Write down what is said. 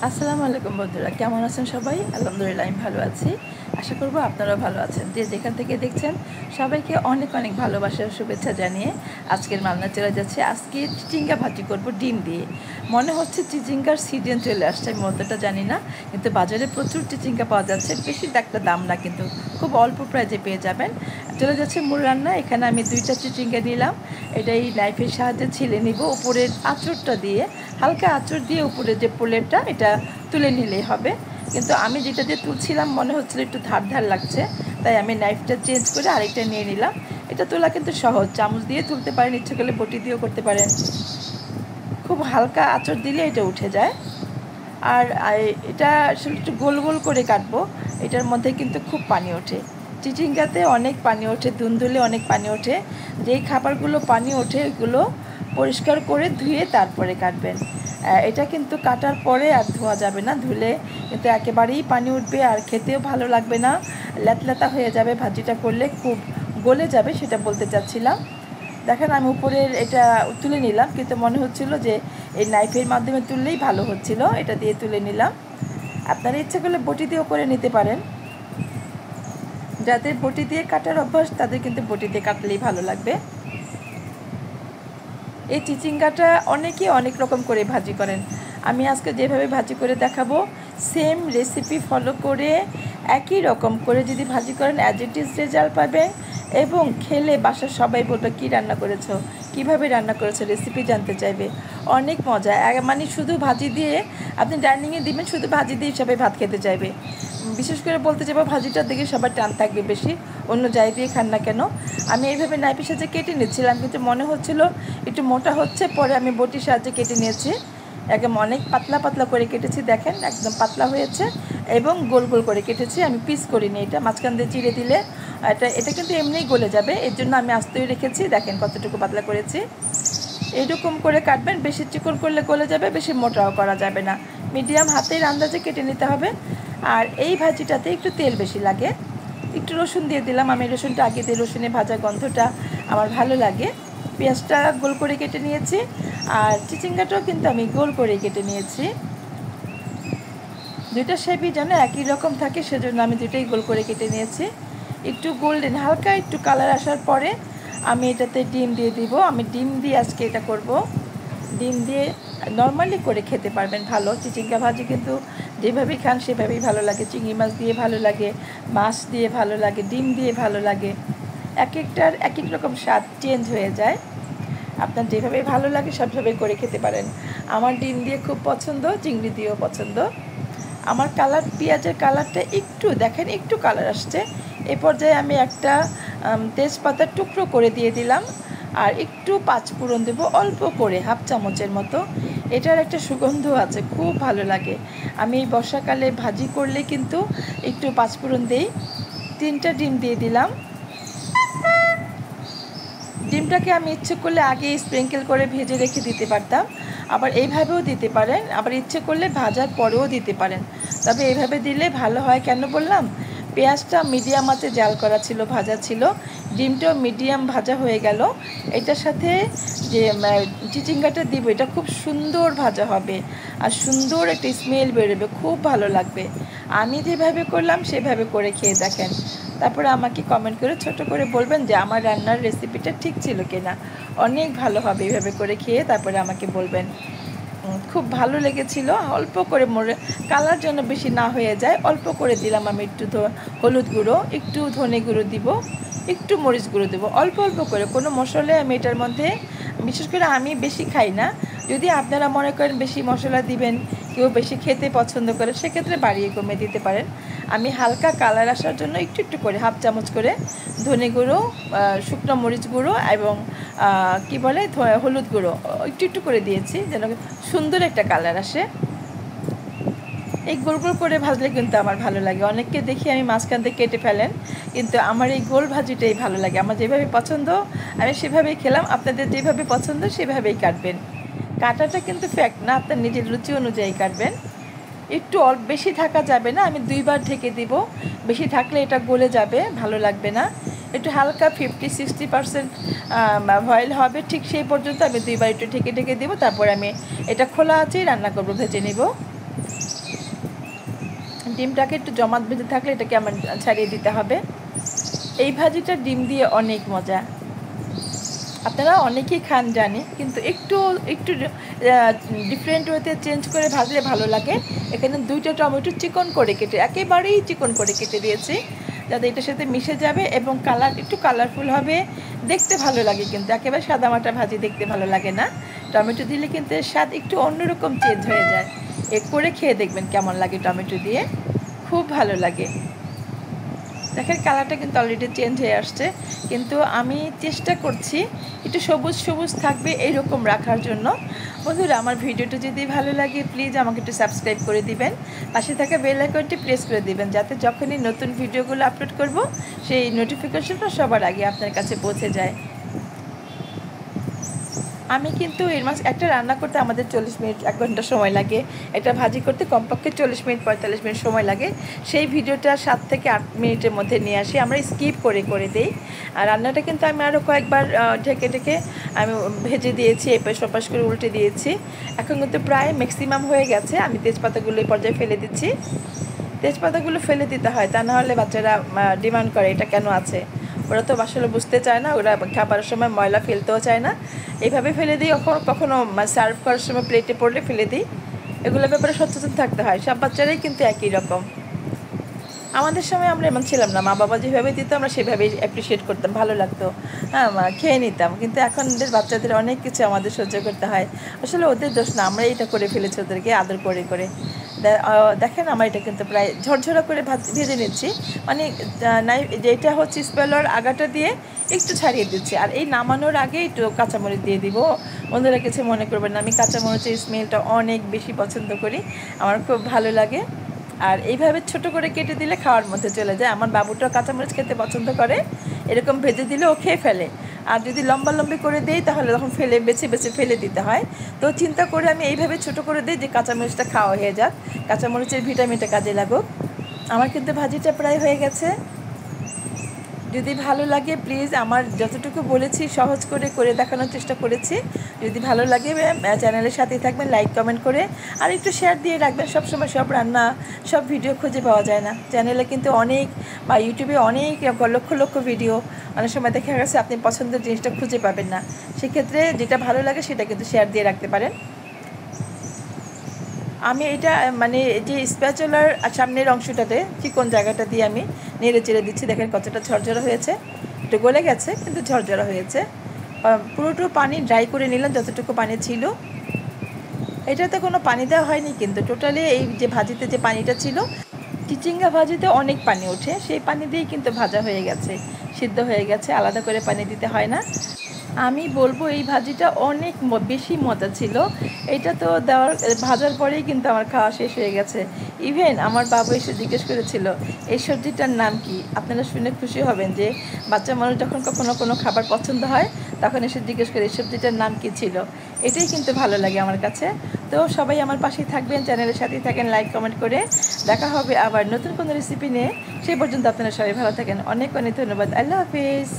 আসসালামু আলাইকুম বন্ধুরা, কেমন আছেন সবাই? আলহামদুলিল্লাহ আমি ভালো আছি। আশা করব আপনারাও ভালো আছেন। যে যেখান থেকে দেখছেন সবাইকে অনেক অনেক ভালোবাসার শুভেচ্ছা জানিয়ে আজকের রান্না চলে যাচ্ছে। আজকে চিচিঙ্গা ভাজি করব ডিম দিয়ে। মনে হচ্ছে চিচিঙ্গার সিজন চলে আসছে, আমি অতটা জানি না, কিন্তু বাজারে প্রচুর চিচিঙ্গা পাওয়া যাচ্ছে। বেশি একটা দাম না, কিন্তু খুব অল্প প্রাইজে পেয়ে যাবেন। চলে যাচ্ছে মূল রান্না। এখানে আমি 2টা চিচিঙ্গা নিলাম। এটা এই নাইফের সাহায্যে ছিলে নিব, উপরের আঁচড়টা দিয়ে, হালকা আঁচড় দিয়ে উপরে যে পোলেরটা এটা তুলে নিলেই হবে। কিন্তু আমি যেটা দিয়ে তুলছিলাম মনে হচ্ছিল একটু ধার ধার লাগছে, তাই আমি নাইফটা চেঞ্জ করে আরেকটা নিয়ে নিলাম। এটা তোলা কিন্তু সহজ, চামচ দিয়ে তুলতে পারেন, ইচ্ছে করলে বটি দিয়েও করতে পারেন। খুব হালকা আঁচড় দিলে এটা উঠে যায়। আর এটা আসলে একটু গোল গোল করে কাটবো। এটার মধ্যে কিন্তু খুব পানি ওঠে, চিচিঙ্গাতে অনেক পানি ওঠে, ধুলে অনেক পানি ওঠে। যেই খাবারগুলো পানি ওঠে ওইগুলো পরিষ্কার করে ধুয়ে তারপরে কাটবেন। এটা কিন্তু কাটার পরে আর ধোয়া যাবে না, ধুলে কিন্তু একেবারেই পানি উঠবে আর খেতেও ভালো লাগবে না, ল্যাতল্যাতা হয়ে যাবে। ভাজিটা করলে খুব গলে যাবে, সেটা বলতে চাচ্ছিলাম। দেখেন আমি উপরের এটা তুলে নিলাম, কিন্তু মনে হচ্ছিল যে এই নাইফের মাধ্যমে তুললেই ভালো হচ্ছিল, এটা দিয়ে তুলে নিলাম। আপনারা ইচ্ছে করলে বটি দিয়েও করে নিতে পারেন। যাদের বটি দিয়ে কাটার অভ্যাস তাদের কিন্তু বটি দিয়ে কাটলেই ভালো লাগবে। এই চিচিঙ্গাটা অনেকেই অনেক রকম করে ভাজি করেন, আমি আজকে যেভাবে ভাজি করে দেখাবো সেম রেসিপি ফলো করে একই রকম করে যদি ভাজি করেন অ্যাজ ইট ইজ রেজাল্ট পাবেন। এবং খেলে বাসার সবাই বলবে কী রান্না করেছো, কীভাবে রান্না করেছো, রেসিপি জানতে চাইবে। অনেক মজা, মানে শুধু ভাজি দিয়ে আপনি ডাইনিংয়ে দিবেন, শুধু ভাজি দিয়ে সবাই ভাত খেতে চাইবে। বিশেষ করে বলতে যাবো ভাজিটার দিকে সবার টান থাকবে বেশি, অন্য যাই দিয়ে খান না কেন। আমি এইভাবে নাইফের সাহায্যে কেটে নিচ্ছিলাম, কিন্তু মনে হচ্ছিল একটু মোটা হচ্ছে, পরে আমি বটির সাহায্যে কেটে নিয়েছি। একদম অনেক পাতলা পাতলা করে কেটেছি, দেখেন একদম পাতলা হয়েছে। এবং গোল গোল করে কেটেছি, আমি পিস করিনি। এটা মাঝখান দিয়ে চিড়ে দিলে এটা কিন্তু এমনিই গলে যাবে, এর জন্য আমি আস্তেই রেখেছি। দেখেন কতটুকু পাতলা করেছি। এইরকম করে কাটবেন, বেশি চিকন করলে গলে যাবে, বেশি মোটাও করা যাবে না, মিডিয়াম হাতের আন্দাজে কেটে নিতে হবে। আর এই ভাজিটাতে একটু তেল বেশি লাগে। একটু রসুন দিয়ে দিলাম, আমি রসুনটা আগে দিয়ে, রসুনে ভাজা গন্ধটা আমার ভালো লাগে। পেঁয়াজটা গোল করে কেটে নিয়েছি, আর চিচিঙ্গাটাও কিন্তু আমি গোল করে কেটে নিয়েছি। দুইটা শেপই যেন একই রকম থাকে, সেজন্য আমি দুইটাই গোল করে কেটে নিয়েছি। একটু গোল্ডেন হালকা একটু কালার আসার পরে আমি এটাতে ডিম দিয়ে দিব। আমি ডিম দিয়ে আজকে এটা করব। ডিম দিয়ে নর্মালি করে খেতে পারবেন ভালো। চিচিঙ্গা ভাজি কিন্তু যেভাবেই খান সেভাবেই ভালো লাগে, চিংড়ি মাছ দিয়ে ভালো লাগে, মাছ দিয়ে ভালো লাগে, ডিম দিয়ে ভালো লাগে। এক একটার এক এক রকম স্বাদ চেঞ্জ হয়ে যায়, আপনার যেভাবে ভালো লাগে সবভাবে করে খেতে পারেন। আমার ডিম দিয়ে খুব পছন্দ, চিংড়ি দিয়েও পছন্দ। আমার কালার, পেঁয়াজের কালারটা একটু দেখেন, একটু কালার আসছে। এই পর্যায়ে আমি একটা তেজপাতার টুকরো করে দিয়ে দিলাম, আর একটু পাঁচফোড়ন দেবো অল্প করে, হাফ চামচের মতো। এটার একটা সুগন্ধ আছে, খুব ভালো লাগে। আমি এই বর্ষাকালে ভাজি করলে কিন্তু একটু পাঁচফোড়ন দিই। 3টা ডিম দিয়ে দিলাম। ডিমটাকে আমি ইচ্ছে করলে আগে স্প্রিঙ্কেল করে ভেজে রেখে দিতে পারতাম, আবার এইভাবেও দিতে পারেন, আবার ইচ্ছে করলে ভাজার পরেও দিতে পারেন। তবে এইভাবে দিলে ভালো হয়। কেন বললাম, পেঁয়াজটা মিডিয়াম আঁচে জাল করা ছিল, ভাজা ছিল, ডিমটাও মিডিয়াম ভাজা হয়ে গেল। এটার সাথে যে চিচিঙ্গাটা দিব, এটা খুব সুন্দর ভাজা হবে আর সুন্দর একটা স্মেল বেরোবে, খুব ভালো লাগবে। আমি যেভাবে করলাম সেভাবে করে খেয়ে দেখেন, তারপরে আমাকে কমেন্ট করে ছোট করে বলবেন যে আমার রান্নার রেসিপিটা ঠিক ছিল কিনা। অনেক ভালো হবে এইভাবে করে খেয়ে, তারপরে আমাকে বলবেন। খুব ভালো লেগেছিল। অল্প করে কালার যেন বেশি না হয়ে যায়, অল্প করে দিলাম আমি একটু হলুদ গুঁড়ো, একটু ধনে গুঁড়ো দিব, একটু মরিচ গুঁড়ো দেবো, অল্প অল্প করে। কোনো মশলা আমি এটার মধ্যে, বিশেষ করে আমি বেশি খাই না। যদি আপনারা মনে করেন বেশি মশলা দিবেন, কেউ বেশি খেতে পছন্দ করে, সেক্ষেত্রে বাড়িয়ে কমে দিতে পারেন। আমি হালকা কালার আসার জন্য একটু একটু করে, হাফ চামচ করে ধনে গুঁড়ো, শুকনো মরিচ গুঁড়ো এবং কি বলে হলুদ গুঁড়ো একটু একটু করে দিয়েছি, যেন সুন্দর একটা কালার আসে। এই গোল গোল করে ভাজলে কিন্তু আমার ভালো লাগে। অনেককে দেখি আমি মাঝখান থেকে কেটে ফেলেন, কিন্তু আমার এই গোল ভাজিটাই ভালো লাগে। আমার যেভাবে পছন্দ আমি সেভাবেই খেলাম, আপনাদের যেভাবে পছন্দ সেভাবেই কাটবেন। কাটাটা কিন্তু ফ্যাক্ট না, আপনার নিজের রুচি অনুযায়ী কাটবেন। একটু বেশি থাকা যাবে না, আমি 2বার ঢেকে দিব। বেশি থাকলে এটা গলে যাবে, ভালো লাগবে না। একটু হালকা 50-60% বয়েল হবে, ঠিক সেই পর্যন্ত আমি 2বার একটু ঢেকে ঢেকে দেবো। তারপর আমি এটা খোলা আছেই রান্না করবো, ভেজে নেব। ডিমটাকে একটু জমাট বেঁধে থাকলে এটাকে আমার ছাড়িয়ে দিতে হবে। এই ভাজিটা ডিম দিয়ে অনেক মজা, আপনারা অনেকেই খান জানি, কিন্তু একটু একটু ডিফারেন্ট ওয়েতে চেঞ্জ করে ভাজলে ভালো লাগে। এখানে 2টা টমেটো চিকন করে কেটে, একেবারেই চিকন করে কেটে দিয়েছি, যাতে এটার সাথে মিশে যাবে এবং একটু কালারফুল হবে, দেখতে ভালো লাগে। কিন্তু একেবারে সাদামাটা ভাজি দেখতে ভালো লাগে না, টমেটো দিলে কিন্তু এর স্বাদ একটু অন্যরকম চেঞ্জ হয়ে যায়। করে খেয়ে দেখবেন কেমন লাগে, টমেটো দিয়ে খুব ভালো লাগে। দেখেন কালারটা কিন্তু অলরেডি চেঞ্জ হয়ে আসছে, কিন্তু আমি চেষ্টা করছি একটু সবুজ সবুজ থাকবে এইরকম রাখার জন্য। বন্ধুরা, আমার ভিডিওটা যদি ভালো লাগে প্লিজ আমাকে একটু সাবস্ক্রাইব করে দিবেন, পাশে থাকা বেল আইকনটি প্রেস করে দিবেন, যাতে যখনই নতুন ভিডিওগুলো আপলোড করব সেই নোটিফিকেশনটা সবার আগে আপনার কাছে পৌঁছে যায়। আমি কিন্তু এর মাছ একটা রান্না করতে আমাদের 40 মিনিট 1 ঘন্টা সময় লাগে, একটা ভাজি করতে কমপক্ষে 40 মিনিট 45 মিনিট সময় লাগে। সেই ভিডিওটা 7 থেকে 8 মিনিটের মধ্যে নিয়ে আসি, আমরা স্কিপ করে করে দিই। আর রান্নাটা কিন্তু আমি আরও কয়েকবার ঢেকে ঢেকে আমি ভেজে দিয়েছি, এপাশ ওপাশ করে উল্টে দিয়েছি। এখন কিন্তু প্রায় ম্যাক্সিমাম হয়ে গেছে। আমি তেজপাতাগুলো এই পর্যায়ে ফেলে দিচ্ছি। তেজপাতাগুলো ফেলে দিতে হয়, তা নাহলে বাচ্চারা ডিমান্ড করে এটা কেন আছে। ওরা তো আসলে বুঝতে চায় না, ওরা খাবারের সময় ময়লা ফেলতেও চায় না, এইভাবে ফেলে দিই। কখনো সার্ভ করার সময় প্লেটে পড়লে ফেলে দিই। এগুলোর ব্যাপারে সচেতন থাকতে হয়, সব বাচ্চারাই কিন্তু একই রকম। আমাদের সময় আমরা এমন ছিলাম না, মা বাবা যেভাবে দিত আমরা সেভাবেই অ্যাপ্রিসিয়েট করতাম, ভালো লাগতো, হ্যাঁ খেয়ে নিতাম। কিন্তু এখনদের বাচ্চাদের অনেক কিছু আমাদের সহ্য করতে হয়, আসলে ওদের দোষ না, আমরা এটা করে ফেলেছি ওদেরকে আদর করে করে। দেখেন আমার এটা কিন্তু প্রায় ঝরঝরা করে ভেজে নিচ্ছি, মানে যেটা হচ্ছে স্পেলার আগাটা দিয়ে একটু ছাড়িয়ে দিচ্ছি। আর এই নামানোর আগে একটু কাঁচামরিচ দিয়ে দিব। বন্ধুরা কিছু মনে করবেন না, আমি কাঁচামরিচের স্মেলটা অনেক বেশি পছন্দ করি, আমার খুব ভালো লাগে। আর এইভাবে ছোট করে কেটে দিলে খাওয়ার মধ্যে চলে যায়। আমার বাবুটাও কাঁচামরিচ খেতে পছন্দ করে, এরকম ভেজে দিলে ও খেয়ে ফেলে। আর যদি লম্বা লম্বি করে দিই তাহলে তখন বেছে বেছে ফেলে দিতে হয়। তো চিন্তা করে আমি এইভাবে ছোট করে দিই যে কাঁচামরিচটা খাওয়া হয়ে যাক, কাঁচামরিচের ভিটামিনটা কাজে লাগুক। আমার কিন্তু ভাজিটা প্রায় হয়ে গেছে। যদি ভালো লাগে প্লিজ, আমার যতটুকু বলেছি সহজ করে করে দেখানোর চেষ্টা করেছি। যদি ভালো লাগে চ্যানেলের সাথেই থাকবেন, লাইক কমেন্ট করে আর একটু শেয়ার দিয়ে রাখবেন। সবসময় সব রান্না সব ভিডিও খুঁজে পাওয়া যায় না, চ্যানেলে কিন্তু অনেক বা ইউটিউবে অনেক লক্ষ লক্ষ ভিডিও, অনেক সময় দেখা গেছে আপনি পছন্দের জিনিসটা খুঁজে পাবেন না। সেক্ষেত্রে যেটা ভালো লাগে সেটা কিন্তু শেয়ার দিয়ে রাখতে পারেন। আমি এটা মানে যে স্প্যাচুলার সামনের অংশটাতে চিকন জায়গাটা দিয়ে আমি নেড়ে চেড়ে দিচ্ছি। দেখেন কতটা ঝরঝরা হয়েছে, একটু গলে গেছে কিন্তু ঝরঝরা হয়েছে। পুরোটা পানি ড্রাই করে নিলাম যতটুকু পানি ছিল। এটাতে কোনো পানি দেওয়া হয়নি, কিন্তু টোটালি এই যে ভাজিতে যে পানিটা ছিল, চিচিঙ্গা ভাজিতে অনেক পানি ওঠে, সেই পানি দিয়েই কিন্তু ভাজা হয়ে গেছে, সিদ্ধ হয়ে গেছে, আলাদা করে পানি দিতে হয় না। আমি বলবো এই ভাজিটা অনেক বেশি মজা ছিল। এটা তো ভাজার পরেই কিন্তু আমার খাওয়া শেষ হয়ে গেছে। ইভেন আমার বাবু এসে জিজ্ঞেস করেছিল এই সবজিটার নাম কি। আপনারা শুনে খুশি হবেন যে বাচ্চা মানুষ যখন কখনো কোনো খাবার পছন্দ হয় তখন এসে জিজ্ঞেস করে এই সবজিটার নাম কি ছিল। এটাই কিন্তু ভালো লাগে আমার কাছে। তো সবাই আমার পাশেই থাকবেন, চ্যানেলের সাথেই থাকেন, লাইক কমেন্ট করে। দেখা হবে আবার নতুন কোনো রেসিপি নিয়ে, সেই পর্যন্ত আপনারা সবাই ভালো থাকেন। অনেক অনেক ধন্যবাদ। আল্লাহ হাফিজ।